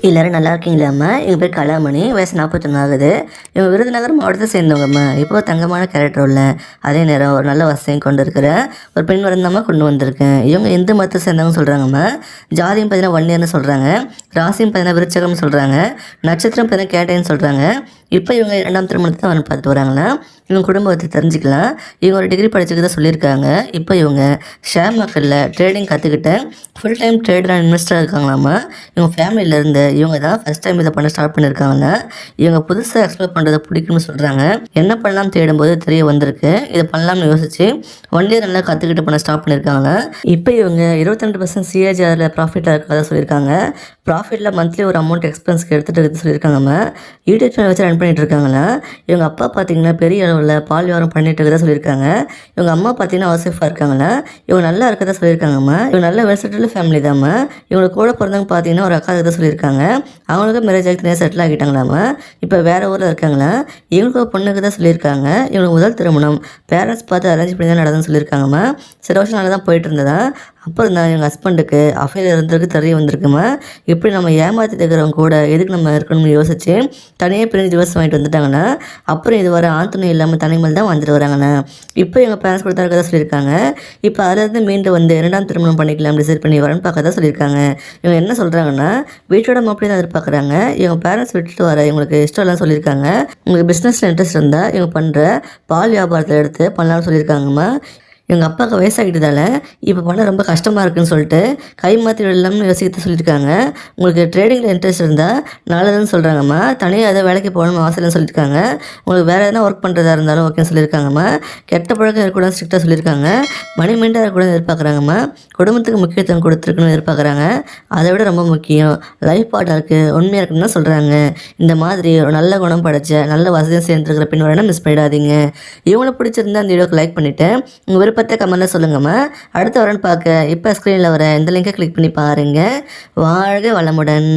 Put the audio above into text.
எல்லாரும் நல்லா இருக்கீங்களாம்மா? எங்கள் பேர் கலாமணி, வயசு 41 ஆகுது. இவங்க விருதுநகர் மாவட்டத்தை சேர்ந்தவங்கம்மா. இப்போ தங்கமான கேரக்டர் உள்ள, அதே நேரம் ஒரு நல்ல வசதியும் கொண்டு இருக்கிற ஒரு பெண் வரந்தாம்மா கொண்டு வந்திருக்கேன். இவங்க இந்து மதத்தை சேர்ந்தவங்க சொல்கிறாங்கம்மா. ஜாதியும் பார்த்தீங்கன்னா வன்னியர்னு சொல்கிறாங்க, ராசியும் பார்த்தீங்கன்னா விருச்சகம்னு சொல்கிறாங்க, நட்சத்திரம் பார்த்தீங்கன்னா கேட்டைன்னு சொல்கிறாங்க. இப்போ இவங்க 2ஆம் திருமணத்தை தான் வந்து பார்த்துட்டு வராங்களா. இவங்க குடும்பத்தை தெரிஞ்சுக்கலாம். இவங்க ஒரு டிகிரி படிச்சுக்கிட்ட சொல்லியிருக்காங்க. இப்போ இவங்க ஷேர் மார்க்கெட்டில் ட்ரேடிங் கற்றுக்கிட்டு ஃபுல் டைம் ட்ரேடர் அண்ட் இன்வெஸ்டராக இருக்காங்களாம்மா. இவங்க ஃபேமிலியிலேருந்து இவங்க தான் ஃபஸ்ட் டைம் இதை பண்ண ஸ்டார்ட் பண்ணியிருக்காங்க. இவங்க புதுசாக எக்ஸ்ப்ளோர் பண்ணுறதை பிடிக்கும்னு சொல்கிறாங்க. என்ன பண்ணலாம் தேடும்போது தெரிய வந்திருக்கு. இதை பண்ணலாம்னு யோசிச்சு 1 இயர் நல்லா கற்றுக்கிட்டு பண்ண ஸ்டார்ட் பண்ணியிருக்காங்க. இப்போ இவங்க 22% சிஏஜிஆரில் ப்ராஃபிட்டாக இருக்கிறதா சொல்லியிருக்காங்க. ப்ராஃபிட்டில் மந்த்லி ஒரு அமௌண்ட் எக்ஸ்பென்ஸ்க்கு எடுத்துகிட்டு சொல்லியிருக்காங்கம்மா. யூடியூப் சேனல் வச்சு ரன் பண்ணிட்டு இருக்காங்களா. இவங்க அப்பா பார்த்தீங்கன்னா பெரிய அளவில் பால் வியாபாரம் பண்ணிட்டு இருக்கதா சொல்லியிருக்காங்க. இவங்க அம்மா பார்த்தீங்கன்னா ஹவுஸ் ஒய்ஃபாக இருக்காங்களா. இவங்க நல்லா இருக்கதா சொல்லியிருக்காங்கம்மா. இவங்க நல்ல வெல்செட்டில் ஃபேமிலி தாம்மா. இவங்களுக்கு கூட பிறந்தவங்க பார்த்தீங்கன்னா ஒரு அக்கா இருக்கதா சொல்லியிருக்காங்க. அவங்களுக்கும் மேரேஜ் ஆகி தனியாக செட்டில் ஆகிட்டாங்களாம்மா. இப்போ வேறு ஊரில் இருக்காங்களா. இவங்களுக்கு ஒரு பொண்ணுக்கு தான் சொல்லியிருக்காங்க. இவங்களுக்கு முதல் திருமணம் பேரண்ட்ஸ் பார்த்து அரேஞ்ச் பண்ணி தான் நடந்ததுன்னு சொல்லியிருக்காங்கம்மா. சில வருஷம் நல்லா தான் போயிட்டு இருந்ததா. அப்புறம் தான் எங்கள் ஹஸ்பண்டுக்கு அஃபேர் இருந்திருக்கு தெரிய வந்திருக்குமா. இப்படி நம்ம ஏமாற்றி இருக்கிறவங்க கூட எதுக்கு நம்ம இருக்கணும்னு யோசிச்சு தனியாக பிரிஞ்சு டிவோர்ஸ் வாங்கிட்டு வந்துட்டாங்கன்னா, அப்புறம் இது வர ஆத்துணை இல்லாமல் தனிமையில் தான் வந்துட்டு வராங்கண்ணா. இப்போ எங்கள் பேரண்ட்ஸ் கூட தான் சொல்லியிருக்காங்க. இப்போ அதிலேருந்து மீண்டும் வந்து 2ஆம் திருமணம் பண்ணிக்கலாம் டிசைட் பண்ணி வரேன்னு பார்க்க தான் சொல்லியிருக்காங்க. இவங்க என்ன சொல்கிறாங்கன்னா, வீட்டோட மாப்பிள்ளை தான் எதிர்பார்க்குறாங்க. இவங்க பேரண்ட்ஸ் விட்டுட்டு வர இவங்களுக்கு இஷ்டம் எல்லாம் சொல்லியிருக்காங்க. உங்களுக்கு பிஸ்னஸில் இன்ட்ரெஸ்ட் இருந்தால் இவங்க பண்ணுற பால் வியாபாரத்தை எடுத்து பண்ணலாம்னு சொல்லியிருக்காங்கம்மா. எங்கள் அப்பாவுக்கு வயசாகிட்டதால இப்போ பண்ண ரொம்ப கஷ்டமாக இருக்குதுன்னு சொல்லிட்டு கை மாற்றி விடலாம்னு யோசிக்கிட்டு சொல்லியிருக்காங்க. உங்களுக்கு ட்ரேடிங்கில் இன்ட்ரெஸ்ட் இருந்தால் நல்லதுன்னு சொல்கிறாங்கம்மா. தனியாக எதாவது வேலைக்கு போகணும்னு ஆசைன்னு சொல்லியிருக்காங்க. உங்களுக்கு வேறு எதனா ஒர்க் பண்ணுறதா இருந்தாலும் ஓகேன்னு சொல்லியிருக்காங்கம்மா. கெட்ட பழக்கம் இருக்கக்கூடாது ஸ்ட்ரிக்டாக சொல்லியிருக்காங்க. மணி மெயின்டாக இருக்கக்கூடாது எதிர்பார்க்குறாங்கம்மா. குடும்பத்துக்கு முக்கியத்துவம் கொடுத்துருக்கணும்னு எதிர்பார்க்குறாங்க. அதை விட ரொம்ப முக்கியம் லைஃப் பார்ட்னருக்கு உண்மையாக இருக்குன்னு தான் சொல்கிறாங்க. இந்த மாதிரி ஒரு நல்ல குணம் படைச்ச நல்ல வசதியும் சேர்ந்துருக்கிற பின் வரணும் மிஸ் பண்ணிடாதீங்க. இவங்களை பிடிச்சிருந்தா அந்த வீடியோக்கு லைக் பண்ணிவிட்டு உங்கள் விருப்பத்தை கமெண்ட்டில் சொல்லுங்கம்மா. அடுத்து வரேன்னு பார்க்க இப்போ ஸ்க்ரீனில் வர இந்த லிங்கை கிளிக் பண்ணி பாருங்கள். வாழ்க வளமுடன்.